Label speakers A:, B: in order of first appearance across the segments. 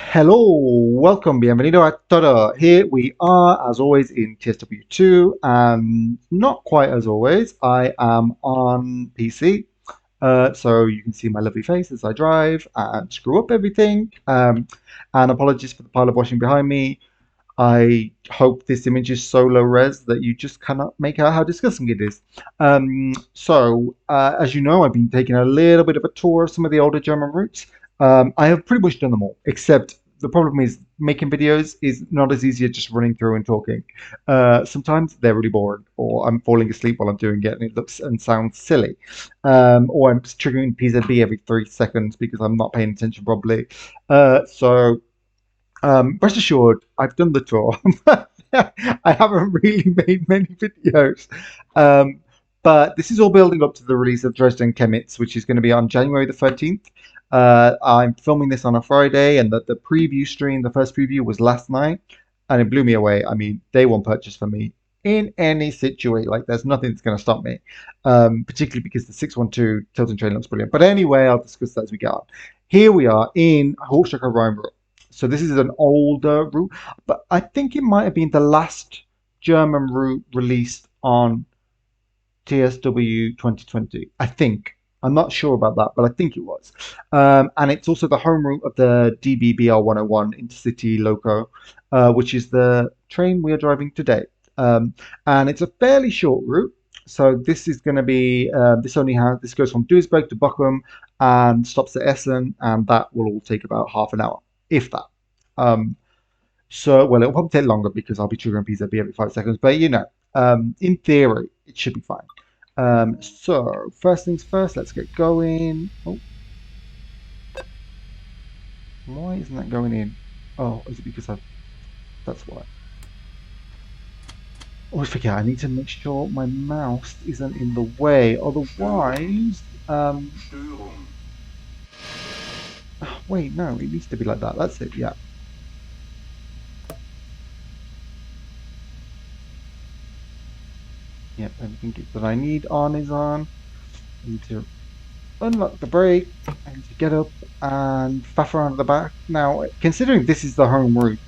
A: Hello, welcome, bienvenido a todo. Here we are, as always, in TSW2, and not quite as always. I am on PC, so you can see my lovely face as I drive and screw up everything. And apologies for the pile of washing behind me. I hope this image is so low res that you just cannot make out how disgusting it is. As you know, I've been taking a little bit of a tour of some of the older German routes. I have pretty much done them all, except the problem is making videos is not as easy as just running through and talking. Sometimes they're really boring, or I'm falling asleep while I'm doing it, and it looks and sounds silly. Or I'm just triggering PZB every 3 seconds because I'm not paying attention properly. Rest assured, I've done the tour. I haven't really made many videos. Um, but this is all building up to the release of Dresden Chemnitz, which is going to be on January the 13th. I'm filming this on a Friday, and the preview stream, the first preview, was last night, and it blew me away. I mean, day one purchase for me in any situation. Like, there's nothing that's going to stop me, particularly because the 612 Tilton train looks brilliant. But anyway, I'll discuss that as we get on. Here we are in Hauptstrecke Rhein-Ruhr. So this is an older route, but I think it might have been the last German route released on TSW 2020. I think. I'm not sure about that, but I think it was. And it's also the home route of the DBBR 101 Intercity Loco, which is the train we are driving today. And it's a fairly short route. So this is going to be this goes from Duisburg to Bochum and stops at Essen, and that will all take about half an hour, if that. Um, well, it'll probably take longer because I'll be triggering PZB every 5 seconds, but in theory, it should be fine. So first things first, let's get going. Oh, why isn't that going in? Oh, is it because that's why. Always forget, I need to make sure my mouse isn't in the way, otherwise, wait, no, it needs to be like that. That's it, yeah. Yep, everything that I need on is on. I need to unlock the brake. I need to get up and faff around at the back. Now, considering this is the home route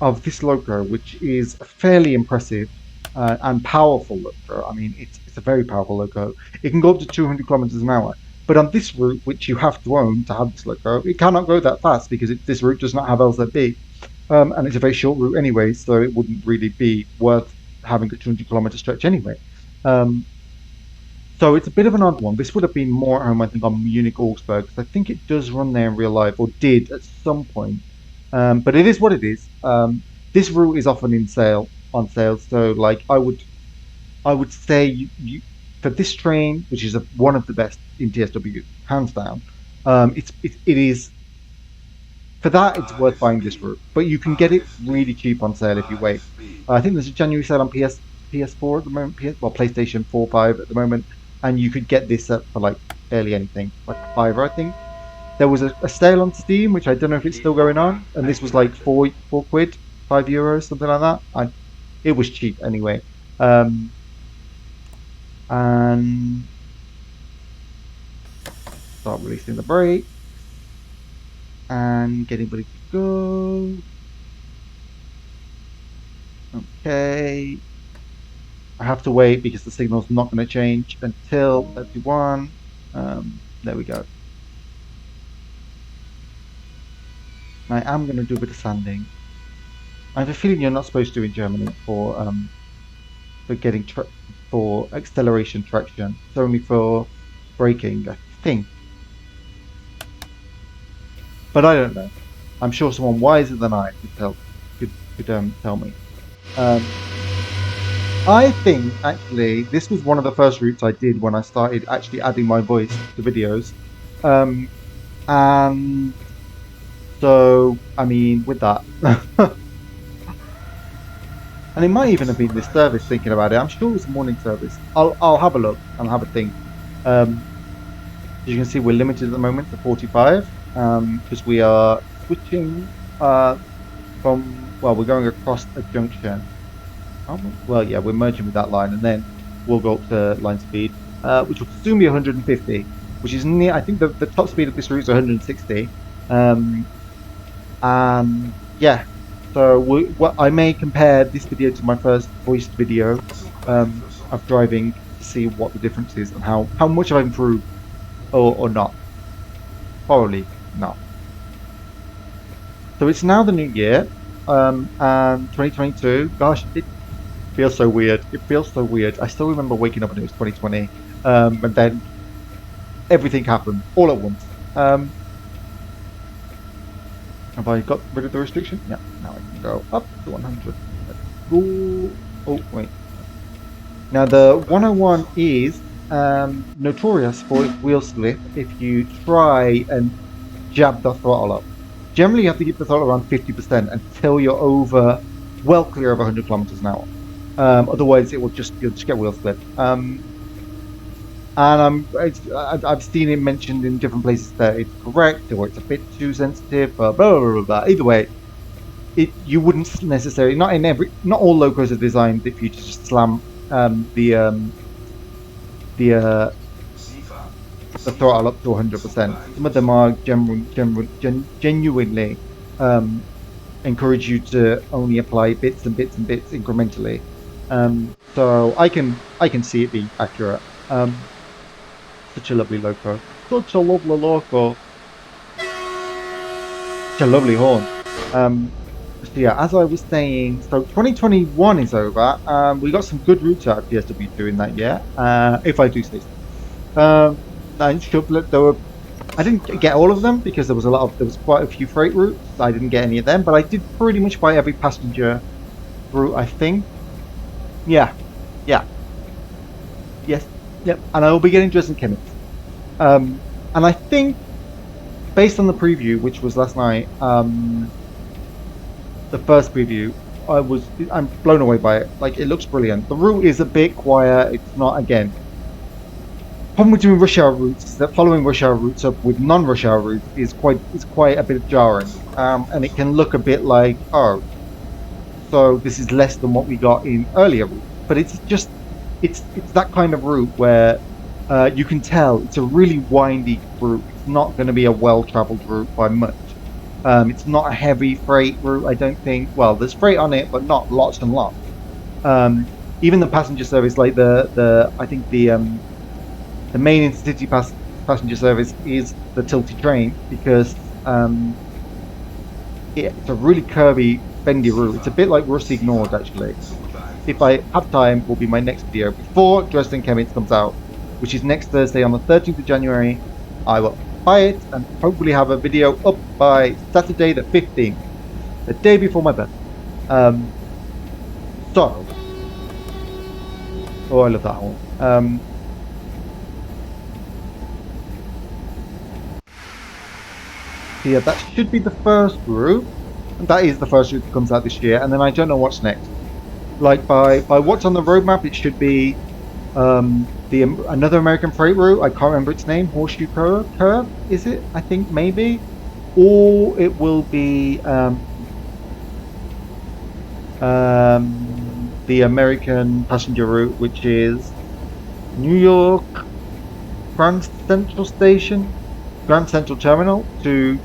A: of this loco, which is fairly impressive and powerful loco. I mean, it's a very powerful loco. It can go up to 200 kilometers an hour. But on this route, which you have to own to have this loco, it cannot go that fast because this route does not have LZB. And it's a very short route anyway, so it wouldn't really be worth having a 200-kilometer stretch anyway. Um, so it's a bit of an odd one. This would have been more at home, I think, on Munich Augsburg, because I think it does run there in real life, or did at some point. But it is what it is. This route is often on sale. So like I would say for this train, which is one of the best in TSW, hands down. It is for that, it's worth buying this route, but you can get it really cheap on sale if you wait. I think there's a January sale on PS4 at the moment, PlayStation 4, 5 at the moment, and you could get this for like barely anything, like a fiver, I think. There was a sale on Steam, which I don't know if it's still going on, and this was like four quid, €5, something like that. It was cheap anyway. And start releasing the brake and getting ready to go. Okay. I have to wait because the signal's not going to change until 31. There we go. I am going to do a bit of sanding. I have a feeling you're not supposed to in Germany for getting for acceleration traction. It's only for braking, I think. But I don't know. I'm sure someone wiser than I could tell me. I think actually this was one of the first routes I did when I started actually adding my voice to videos. And so I mean with that and it might even have been this service thinking about it. I'm sure it was a morning service. I'll have a look and have a think. As you can see, we're limited at the moment to 45 because we are switching we're going across a junction. Well, yeah, we're merging with that line, and then we'll go up to line speed, which will soon be 150, which is near. I think the top speed of this route is 160. And yeah, so I may compare this video to my first voiced video of driving to see what the difference is and how much I've improved or not. Probably not. So it's now the new year, and 2022. Gosh, it feels so weird. It feels so weird. I still remember waking up and it was 2020, and then everything happened all at once. Have I got rid of the restriction? Yeah, now I can go up to 100. Let's go. Oh, wait. Now, the 101 is notorious for its wheel slip if you try and jab the throttle up. Generally, you have to keep the throttle around 50% until you're over, well clear of 100 kilometers an hour. Otherwise, you'll just get wheel slip. And I've seen it mentioned in different places that it's correct or it's a bit too sensitive, blah, blah, blah, blah. Either way, you wouldn't necessarily, not all locos are designed if you just slam the throttle up to 100%. Some of them are genuinely encourage you to only apply bits and bits and bits incrementally. So I can see it being accurate. Such a lovely loco. Such a lovely loco. Such a lovely horn. So yeah, as I was saying, so 2021 is over. We got some good routes out of PSW2 in that year. If I do say so. I didn't get all of them because there was quite a few freight routes. I didn't get any of them, but I did pretty much buy every passenger route, I think. Yeah. Yes. Yep. And I will be getting Dresden Chemnitz. And I think, based on the preview, which was last night, the first preview, I'm blown away by it. Like, it looks brilliant. The route is a bit quiet. It's not, again. Problem with doing rush hour routes is that following rush hour routes up with non-rush hour routes is quite a bit jarring, and it can look a bit like, oh, so this is less than what we got in earlier routes. But it's that kind of route where you can tell it's a really windy route. It's not going to be a well-traveled route by much. It's not a heavy freight route, I don't think. Well, there's freight on it, but not lots and lots. Even the passenger service, like I think the main intercity passenger service is the tilty train because it's a really curvy, bendy route. It's a bit like Rustig Nord, actually. If I have time, will be my next video before Dresden Chemnitz comes out, which is next Thursday on the 13th of January. I will buy it and hopefully have a video up by Saturday the 15th, the day before my birthday. So, oh, I love that one. Yeah, that should be the first route. That is the first route that comes out this year, and then I don't know what's next. Like by what's on the roadmap, it should be another American freight route. I can't remember its name. Horseshoe Curve, is it? I think maybe, or it will be the American passenger route, which is New York Grand Central Station, Grand Central Terminal to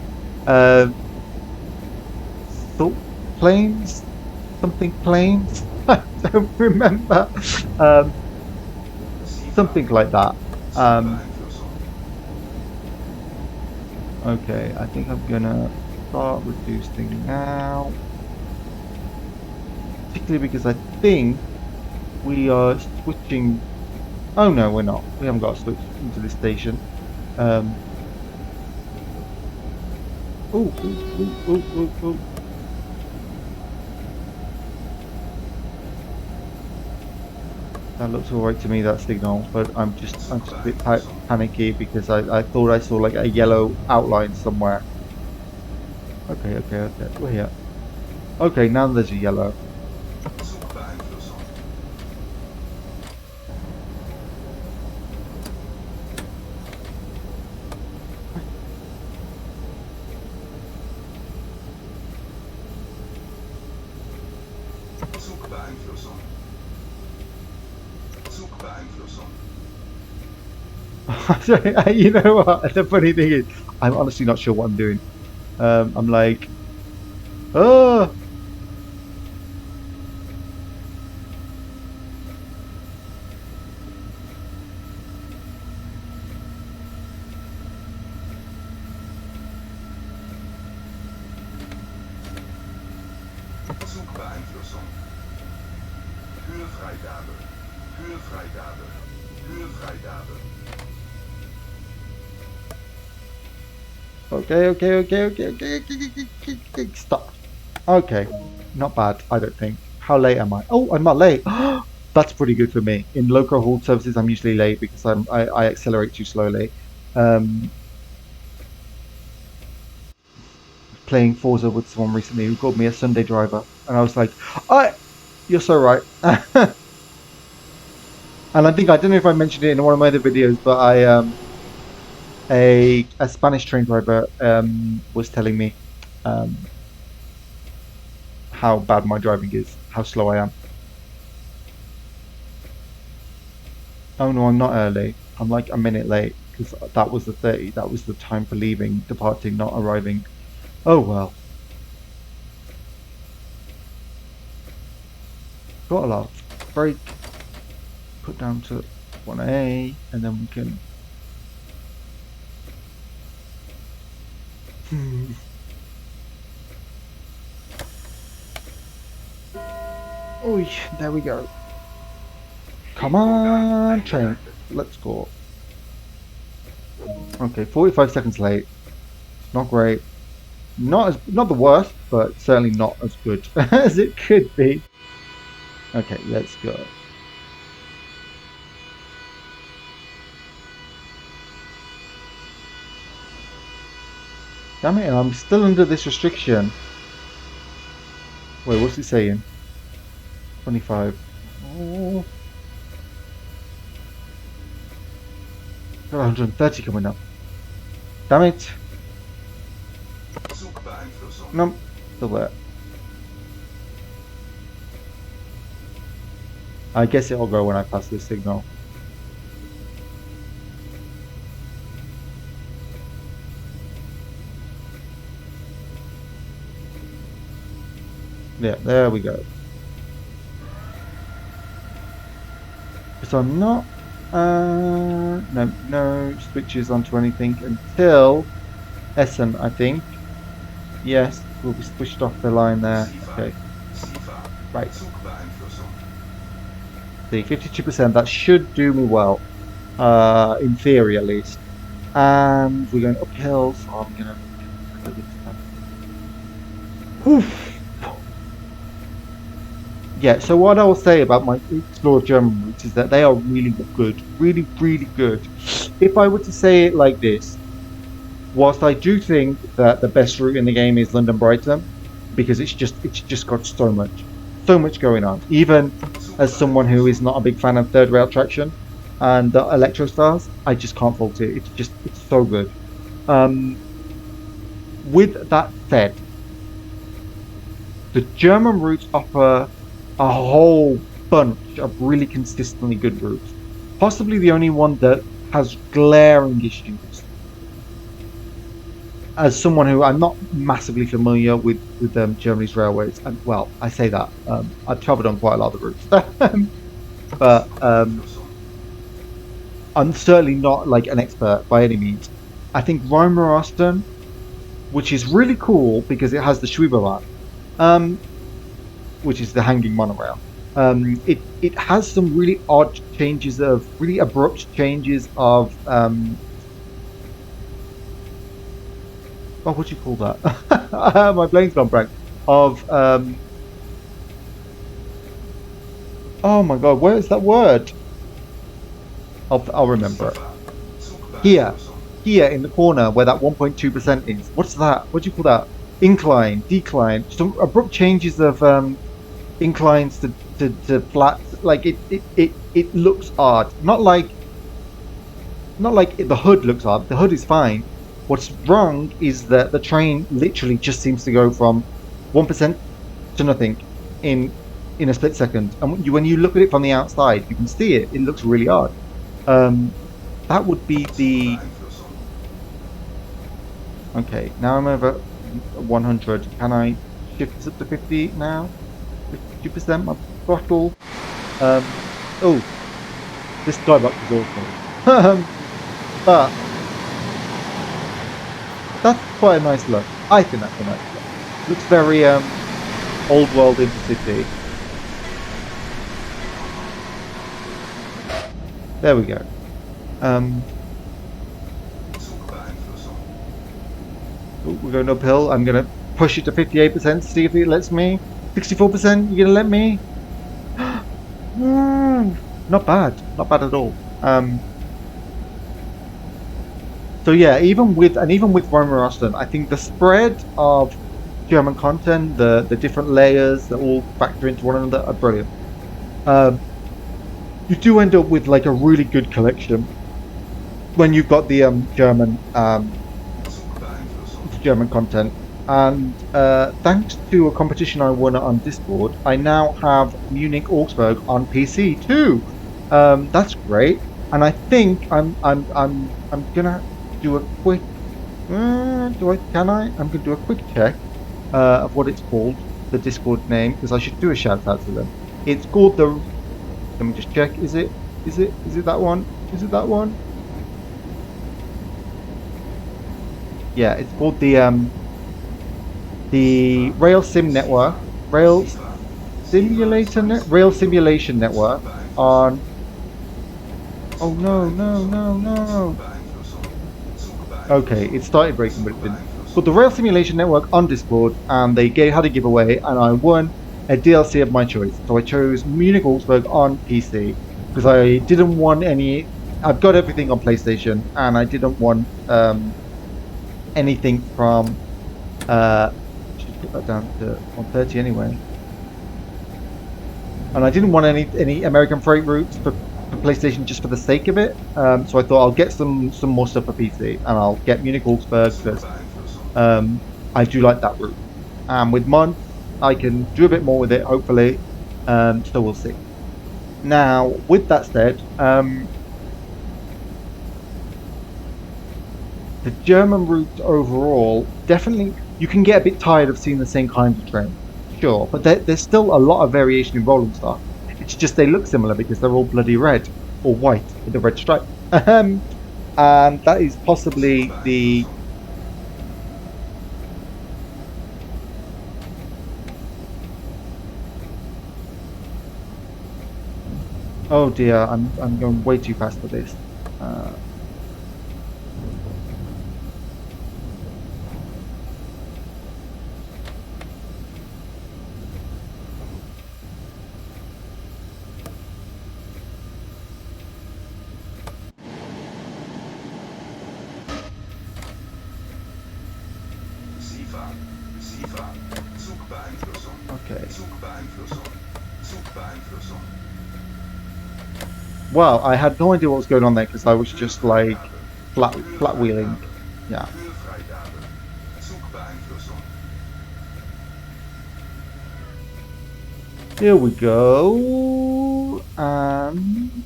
A: Salt Plains, something Plains. I don't remember. Something like that. Okay, I think I'm gonna start reducing now. Particularly because I think we are switching. Oh no, we're not. We haven't got to switch into this station. Oh. That looks alright to me, that signal, but I'm just a bit panicky because I thought I saw like a yellow outline somewhere. Okay, we're here. Okay, now there's a yellow. You know what? The funny thing is, I'm honestly not sure what I'm doing. I'm like, Oh,
B: Zugbeeinflussung. Höhefreigabe. Höhefreigabe. Höhefreigabe.
A: okay. Stop. Okay, not bad. I don't think. How late am I? Oh, I'm not late. That's pretty good for me. In local haul services, I'm usually late because I accelerate too slowly. Um, Playing Forza with someone recently who called me a Sunday driver, and I was like, "I, you're so right." And I think I don't know if I mentioned it in one of my other videos, but a Spanish train driver was telling me um how bad my driving is, how slow I am. Oh no, I'm not early. I'm like a minute late because that was the 30. That was the time for leaving, departing, not arriving. Oh well, got a lot. Brake, put down to 1A, and then we can. Hmm. Oh, there we go. Come
B: Ecogang
A: on, train.
B: eingeleitet.
A: Let's go. Okay, 45 seconds late. Not great. Not the worst, but certainly not as good as it could be. Okay, let's go. Damn it, I'm still under this restriction. Wait, what's it saying? 25. Oh, got 130 coming up. Damn it.
B: Zugbeeinflussung.
A: Nope, still there. I guess it'll go when I pass this signal. Yeah, there we go. So I'm not, no switches onto anything until Essen, I think. Yes, we'll be switched off the line there.
B: SIFA.
A: Okay,
B: SIFA.
A: right.
B: Zugbeeinflussung.
A: See, 52%, that should do me well, in theory at least. And we're going uphill, so I'm gonna get this time. Whew. Yeah, so what I will say about my Explore German routes is that they are really good. Really, really good. If I were to say it like this, whilst I do think that the best route in the game is London Brighton, because it's just got so much going on. Even as someone who is
B: Zugbeeinflussung.
A: not a big fan of third rail traction and the Electro Stars, I just can't fault it. It's so good. Um, with that said, the German routes offer a whole bunch of really consistently good routes. Possibly the only one that has glaring issues as someone who I'm not massively familiar with Germany's railways, and well, I say that I've travelled on quite a lot of the routes, but
B: Zugbeeinflussung.
A: I'm certainly not like an expert by any means. I think Rhein-Ruhr, which is really cool because it has the Schwebebahn, um, which is the hanging monorail. It has some really odd changes of really abrupt changes of what do you call that? My brain's gone blank. Of oh my god, where is that word? I'll remember it.
B: SIFA.
A: Here,
B: Zugbeeinflussung.
A: here in the corner where that 1.2% is. What's that? What do you call that? Incline, decline. Some abrupt changes of inclines to flats. Like it looks odd. Not like the hood looks odd. The hood is fine. What's wrong is that the train literally just seems to go from 1% to nothing in in a split second. And when you look at it from the outside, you can see it. It looks really odd. Um, that would be the
B: Zugbeeinflussung.
A: okay. Now I'm over 100. Can I? shift this up to 50 now. 50% my throttle. Oh, this skybox is awful. But that's quite a nice look. I think that's a nice look. Looks very old world intercity. There we go. Um,
B: Zugbeeinflussung.
A: oh, we're going uphill. I'm gonna push it to 58% to see if it lets me. 64%, you're gonna let me? Not bad. Not bad at all. So yeah, even with Rhein-Ruhr, I think the spread of German content, the different layers that all factor into one another are brilliant. Um, you do end up with like a really good collection when you've got the
B: Zugbeeinflussung.
A: German content. And thanks to a competition I won on Discord, I now have Munich Augsburg on PC too. That's great, and I think I'm gonna do a quick. Do I? Can I? I'm gonna do a quick check of what it's called, the Discord name, because I should do a shout out to them. It's called the. Let me just check. Is it? Is it? Is it that one? Is it that one? Yeah, it's called the Rail Sim Network,
B: Sifa.
A: Rail Simulation Network
B: Zugbeeinflussung.
A: on. Oh no, no,
B: Zugbeeinflussung.
A: no, no.
B: Zugbeeinflussung.
A: Okay,
B: Zugbeeinflussung.
A: it started breaking, but it didn't. But the
B: Zugbeeinflussung.
A: Rail Simulation Network on Discord, and had a giveaway, and I won a DLC of my choice. So I chose Munich Augsburg on PC because I didn't want any. I've got everything on PlayStation, and I didn't want anything from. Uh, just put that down to 130 anyway. And I didn't want any American freight routes for PlayStation just for the sake of it. So I thought I'll get some more stuff for PC, and I'll get Munich Augsburg because
B: Zugbeeinflussung.
A: um, I do like that route. And with mods, I can do a bit more with it, hopefully. So we'll see. Now, with that said, the German routes overall definitely you can get a bit tired of seeing the same kinds of trains, sure, but there's still a lot of variation in rolling stock. It's just they look similar because they're all bloody red or white with a red stripe. And that is possibly the.
B: Zugbeeinflussung.
A: Oh dear, I'm going way too fast for this. Uh,
B: Sifa. Sifa. Zugbeeinflussung.
A: okay.
B: Zugbeeinflussung. Zugbeeinflussung.
A: Wow, I had no idea what was going on there because I was just like
B: Kühlfreigabe.
A: flat wheeling.
B: Kühlfreigabe.
A: Yeah.
B: Kühlfreigabe. Zugbeeinflussung.
A: Here we go. And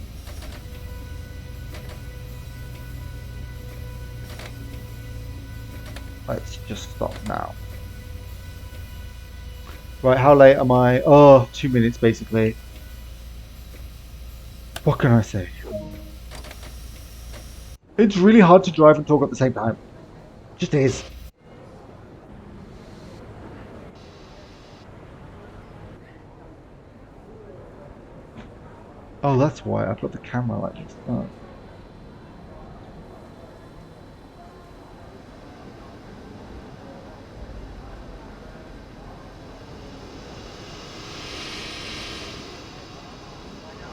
A: let's just stop now. Right, how late am I? Oh, 2 minutes basically. What can I say? It's really hard to drive and talk at the same time. Just is. Oh, that's why I've got the camera like this. Oh.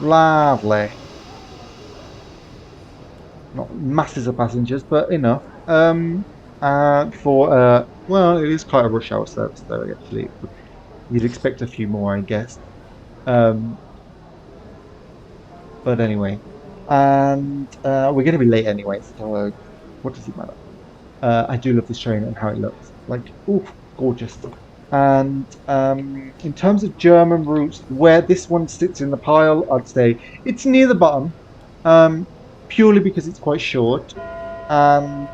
A: Lovely. Not masses of passengers, but enough. For well, it is quite a rush hour service though. Actually, you'd expect a few more, I guess. Um, but anyway, and we're going to be late anyway, so what does it matter? I do love this train and how it looks. Like, ooh, gorgeous. And in terms of German routes, where this one sits in the pile, I'd say it's near the bottom, um, purely because it's quite short. And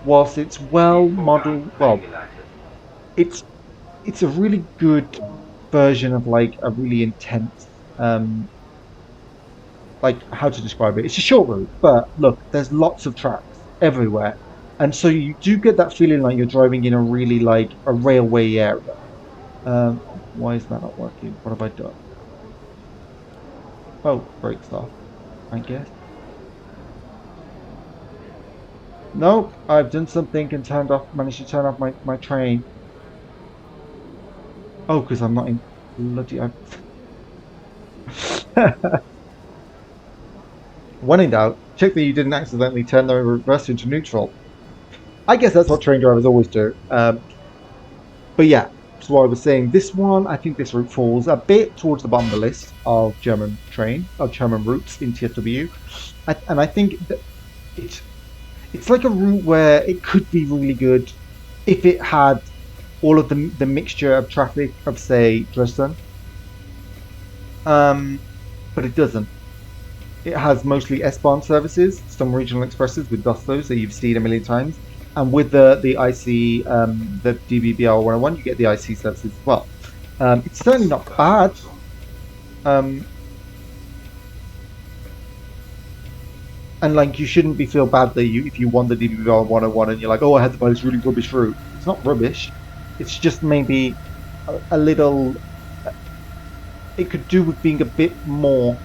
A: whilst it's well
B: Triebvorgang
A: modeled, well,
B: eingeleitet.
A: it's it's a really good version of like a really intense like how to describe it. It's a short route, but look, there's lots of tracks everywhere, and so you do get that feeling like you're driving in a really like a railway area. Why is that not working? What have I done? Oh, brakes off, I guess. Nope, I've done something and turned off, managed to turn off my train. Oh, because I'm not in bloody. When in doubt, check that you didn't accidentally turn the reverse into neutral. I guess that's what train drivers always do. But yeah, so what I was saying, this one, I think this route falls a bit towards the bottom of the list of German routes in TFW. And I think that it, it's like a route where it could be really good if it had all of the mixture of traffic of, say, Dresden. Um, but it doesn't. It has mostly S-Bahn services, some regional expresses with Dostos that you've seen a million times. And with the IC, the DBBR 101, you get the IC services as well. It's certainly not
B: Zugverbindung
A: bad.
B: Flussung.
A: Um, and like you shouldn't be feel bad that you if you won the DBBR 101 and you're like, oh, I had to buy this really rubbish route. It's not rubbish. It's just maybe a little. It could do with being a bit more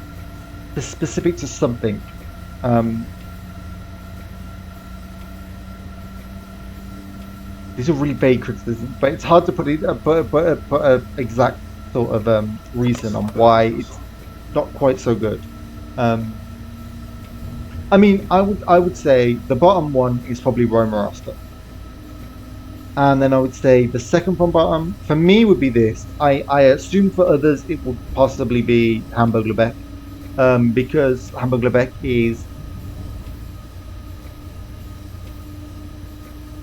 A: specific to something. Um, these are really vague criticisms, but it's hard to put it put a exact sort of reason on why it's
B: Zugverbindung
A: not quite so good. Um, I mean, I would say the bottom one is probably Roma, and then I would say the second from bottom for me would be this. I assume for others it will possibly be Hamburg Lubeck, because Hamburg Lubeck is,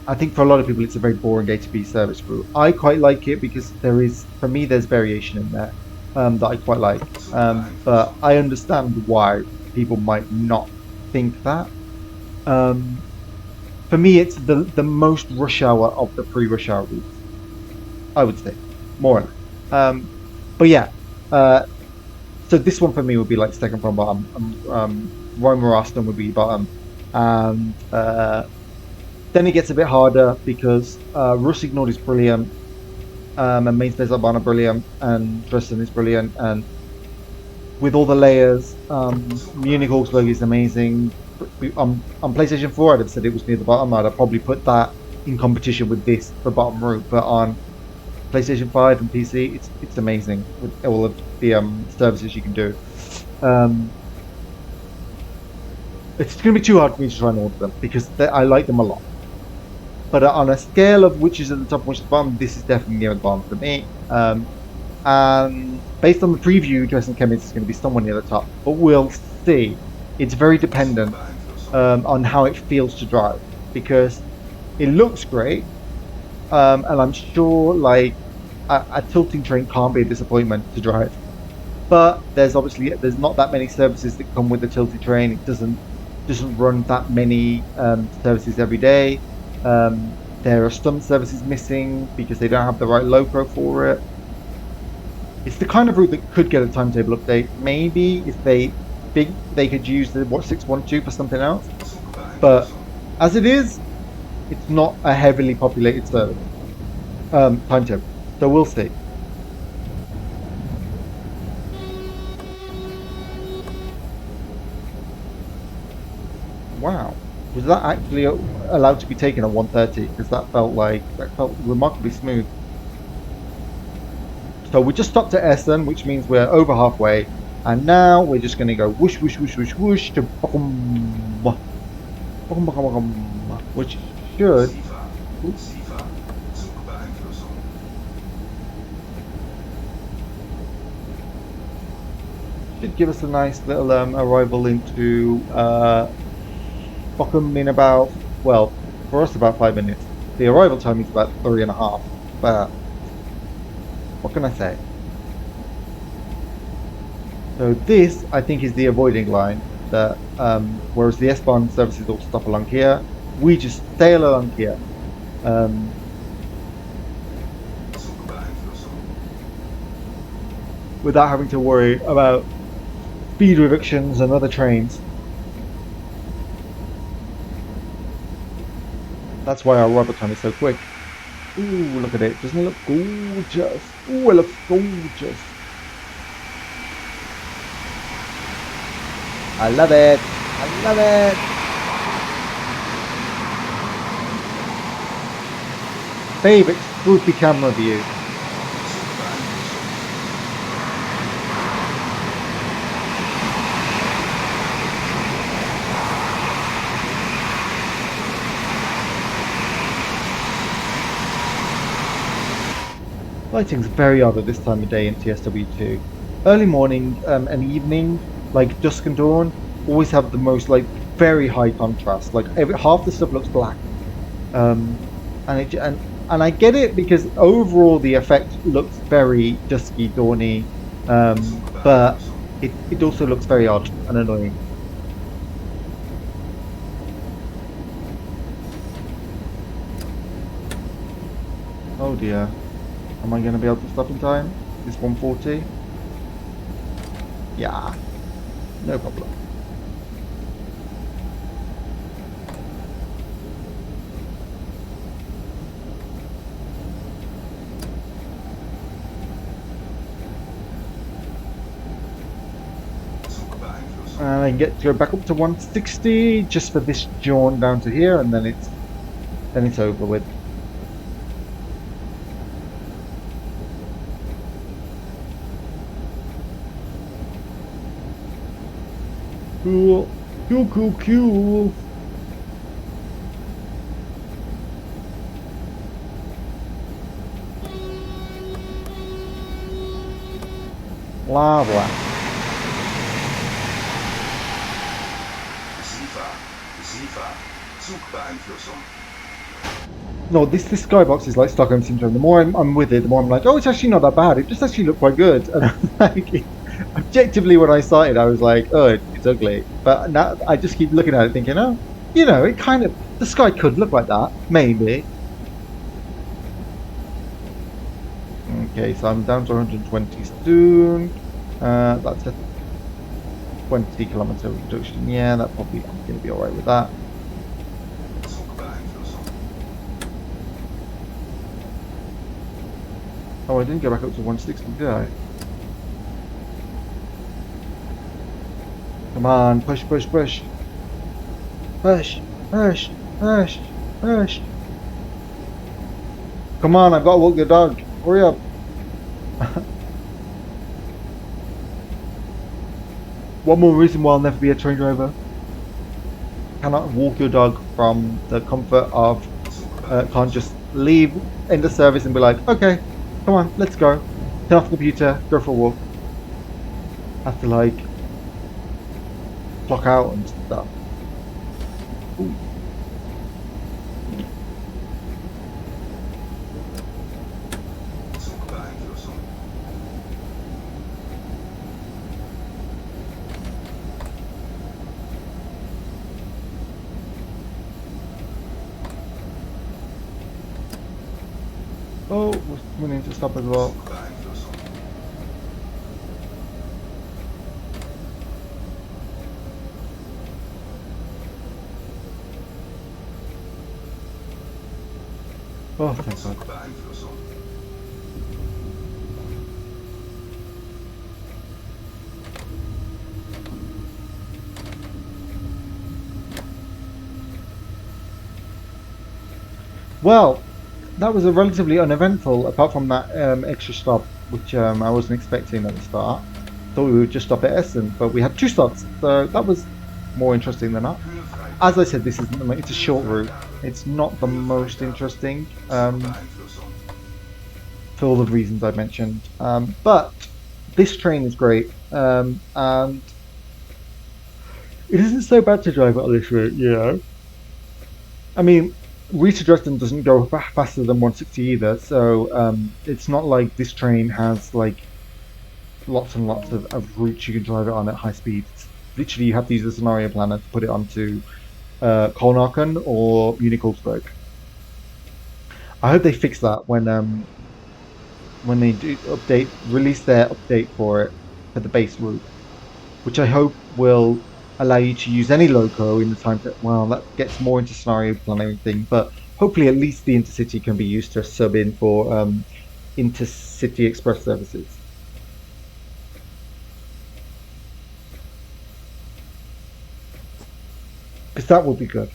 A: I think for a lot of people, it's a very boring A to B service route. I quite like it because for me, there's variation in there that I quite like. But
B: Zugbeeinflussung.
A: I understand why people might not think that. Um, for me, it's the most rush hour of the pre-rush hour routes, I would say, more or less. But yeah, uh, so this one for me would be like second from bottom. Roma Austin would be bottom, and then it gets a bit harder because Russignol is brilliant, and Mainz-Besogbahn are brilliant, and Dresden is brilliant, and with all the layers, Munich Augsburg is amazing. On PlayStation 4, I'd have said it was near the bottom. I'd have probably put that in competition with this for bottom route, but on PlayStation 5 and PC, it's amazing with all of the services you can do. Um, it's going to be too hard for me to try and order them because I like them a lot. But on a scale of which is at the top and which is the bottom, this is definitely near the bottom for me. And based on the preview, Dresden Chemnitz is going to be somewhere near the top, but we'll see. It's very dependent
B: Zugbeeinflussung.
A: on how it feels to drive because it looks great, and I'm sure like a tilting train can't be a disappointment to drive. But there's not that many services that come with the tilted train. It doesn't run that many services every day. There are some services missing because they don't have the right loco for it. It's the kind of route that could get a timetable update. Maybe if they think they could use the what 612 for something else. But
B: Zugbeeinflussung.
A: as it is, it's not a heavily populated service timetable. So we'll see. Wow. Was that actually allowed to be taken at 1:30? Because that felt remarkably smooth. So we just stopped at Essen, which means we're over halfway, and now we're just going to go whoosh whoosh whoosh whoosh whoosh to Bochum, Bochum, Bochum, Bochum, which should
B: SIFA. SIFA. Zugbeeinflussung.
A: should give us a nice little arrival into Bochum in about, well, for us about 5 minutes. The arrival time is about three and a half. But what can I say? So this, I think, is the avoiding line. That whereas the S-Bahn services all stop along here, we just sail along here. Um, without having to worry about speed reductions and other trains. That's why our arrival time is so quick. Ooh, look at it. Doesn't it look gorgeous? Ooh, it looks gorgeous. I love it. I love it. Favorite swoopy camera view.
B: Zug Beeinflussung.
A: Lighting's very odd at this time of day in TSW2. Early morning and evening, like dusk and dawn, always have the most like very high contrast. Like half the stuff looks black. Um, and I get it because overall the effect looks very dusky, dawny,
B: Zug
A: but
B: Beeinflussung.
A: it also looks very odd and annoying. Oh dear, am I going to be able to stop in time? Is 140? Yeah, no problem.
B: Zug Beeinflussung.
A: And I can get to go back up to 160 just for this jaunt down to here, and then it's over with. Cool, cool, cool, cool. Blah blah.
B: Sifa. Sifa. Zugbeeinflussung.
A: No, this skybox is like Stockholm syndrome. The more I'm with it, the more I'm like, oh, it's actually not that bad. It just actually looked quite good. And like, objectively, when I started, I was like, oh, it's ugly. But now I just keep looking at it, thinking, oh, it kind of the sky could look like that, maybe. Okay, so I'm down to 120 soon. That's a 20 kilometer reduction. Yeah, that probably I'm going to be all right with that.
B: Zugbeeinflussung.
A: Oh, I didn't go back up to 160, did I? Come on, push, push, push, push, push, push, push. Come on, I've got to walk the dog. Hurry up. One more reason why I'll never be a train driver. Cannot walk your dog from the comfort of, can't just
B: Zugbeeinflussung.
A: leave in the service and be like, okay, come on, let's go. Turn off the computer, go for a walk. Have to like clock out and stuff. Ooh.
B: Zugbeeinflussung.
A: Oh, we need to stop as well.
B: Zugbeeinflussung.
A: Oh, thank God.
B: Zugbeeinflussung.
A: Well, that was a relatively uneventful, apart from that extra stop, which I wasn't expecting at the start. Thought we would just stop at Essen, but we had two stops, so that was more interesting than not. As I said, it's a short route.
B: Türfreigabe.
A: It's not the most
B: Türfreigabe.
A: interesting
B: Zugbeeinflussung.
A: for all the reasons I mentioned, but this train is great, and it isn't so bad to drive on this route. I mean, Rita Dresden doesn't go faster than 160 either, so it's not like this train has like lots and lots of routes you can drive it on at high speed. Literally, you have to use the scenario planner to put it onto Kolnaken or Munich Augsburg. I hope they fix that when when they do update, release their update for it for the base route, which I hope will allow you to use any loco in the time that, well, that gets more into scenario planning thing, but hopefully at least the intercity can be used to sub in for intercity express services, because that would be good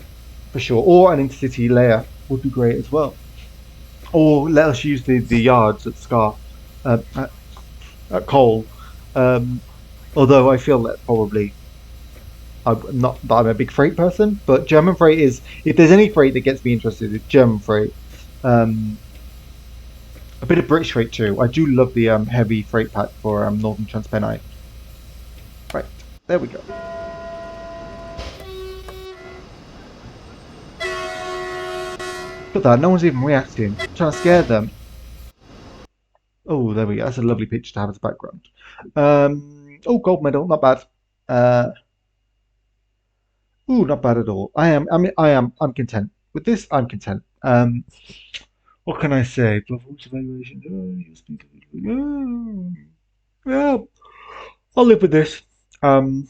A: for sure. Or an intercity layer would be great as well. Or let us use the yards at Scar, uh, at, at Cole. Um, Although I feel that probably I'm not that I'm a big freight person, but German freight is, if there's any freight that gets me interested, it's German freight. Um, a bit of British freight too. I do love the heavy freight pack for Northern Transpennine. Right, there we go. Look at that, no one's even reacting. I'm trying to scare them. Oh, there we go. That's a lovely picture to have as a background. Oh, gold medal, not bad. Uh, not bad at all. I'm content with this. I'm content. What can I say? Performance evaluation. Yeah, I'll live with this. Um,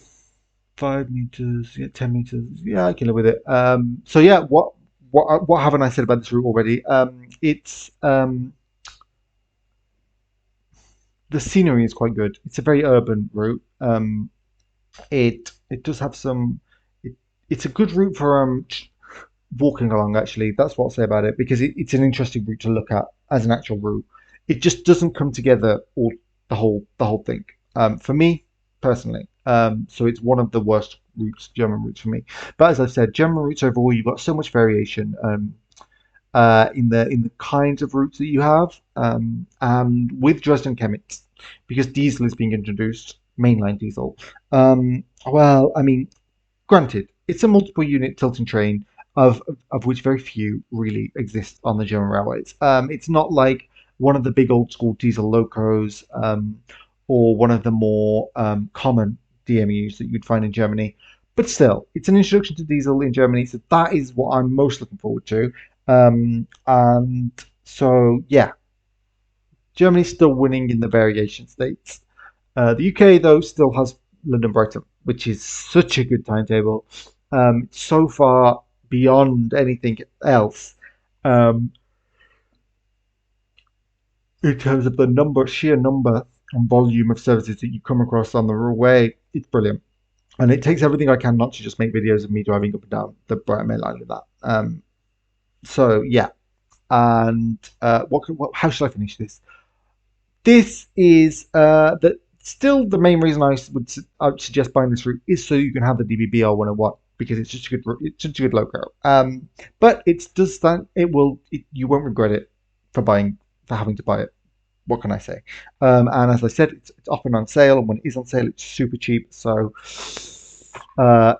A: 5 meters, yeah, 10 meters. Yeah, I can live with it. So yeah, what haven't I said about this route already? It's the scenery is quite good. It's a very urban route. It does have some. It, it's a good route for walking along. Actually, that's what I'll say about it because it's an interesting route to look at as an actual route. It just doesn't come together all the whole thing. For me personally, so it's one of the worst routes, German routes for me. But as I've said, German routes overall, you've got so much variation. In the kinds of routes that you have, and with Dresden Chemnitz, because diesel is being introduced, mainline diesel. Well, I mean, granted, it's a multiple unit tilting train of which very few really exist on the German railways. It's not like one of the big old school diesel locos, or one of the more common DMUs that you'd find in Germany. But still, it's an introduction to diesel in Germany, so that is what I'm most looking forward to. And so, yeah, Germany's still winning in the variation states. The UK, though, still has London Brighton, which is such a good timetable. So far beyond anything else, um, in terms of the sheer number and volume of services that you come across on the railway. It's brilliant. And it takes everything I can not to just make videos of me driving up and down the Brighton Main Line with that. So, yeah. And how should I finish this? This is still the main reason I would suggest buying this route is so you can have the DBBR 101 because it's such a good logo. But it's does that you won't regret it for buying for having to buy it. What can I say? And as I said, it's often on sale, and when it is on sale, it's super cheap. So uh,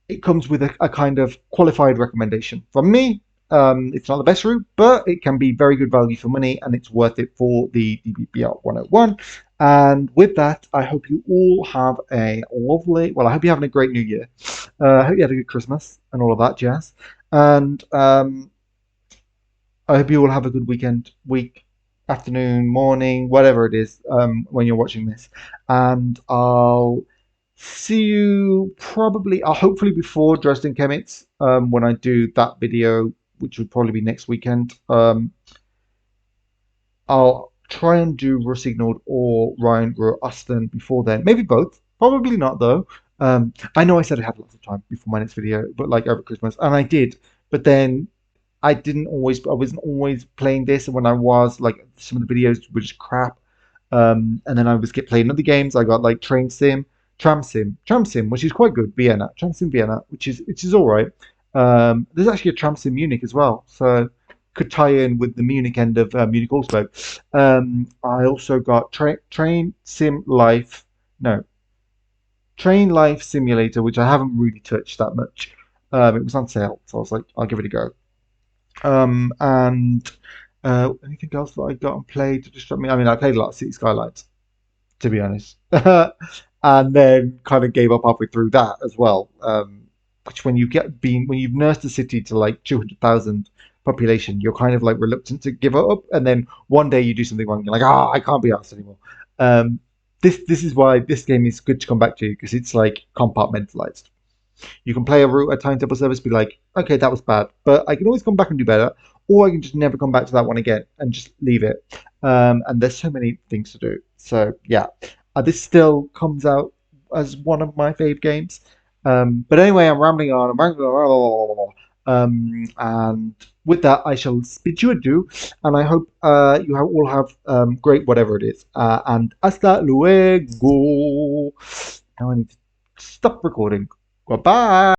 A: it comes with a kind of qualified recommendation from me. It's not the best route, but it can be very good value for money, and it's worth it for the DBBR 101. And with that, I hope you all have a lovely, well, I hope you're having a great new year. I hope you had a good Christmas and all of that jazz. And I hope you all have a good week, afternoon, morning, whatever it is, when you're watching this. And I'll see you hopefully before Dresden Chemnitz, when I do that video, which would probably be next weekend. I'll try and do Russignol or Rhein-Ruhr Osten before then. Maybe both. Probably not though. I know I said I had lots of time before my next video, but like over Christmas, and I did. But then I wasn't always playing this, and when I was, like, some of the videos were just crap. And then I was get playing other games. I got like Tram Sim, which is quite good. Tram Sim Vienna, which is all right. There's actually a Tram Sim Munich as well, so could tie in with the Munich end of Munich Augsburg. I also got Train Sim Life, no, Train Life Simulator, which I haven't really touched that much. It was on sale, so I was like, I'll give it a go. And anything else that I got and played to distract me? I mean, I played a lot of City Skylines, to be honest, and then kind of gave up halfway through that as well. Which when you've nursed the city to like 200,000 population, you're kind of like reluctant to give it up, and then one day you do something wrong, you're like, ah, I can't be asked anymore. Um, this is why this game is good to come back to because it's like compartmentalized. You can play a route, a timetable service, be like, okay, that was bad, but I can always come back and do better, or I can just never come back to that one again and just leave it. And there's so many things to do. So yeah, this still comes out as one of my fave games. But anyway, I'm rambling on. I'm rambling on. And with that, I shall bid you adieu, and I hope you all have great whatever it is. And hasta luego. Now I need to stop recording. Goodbye.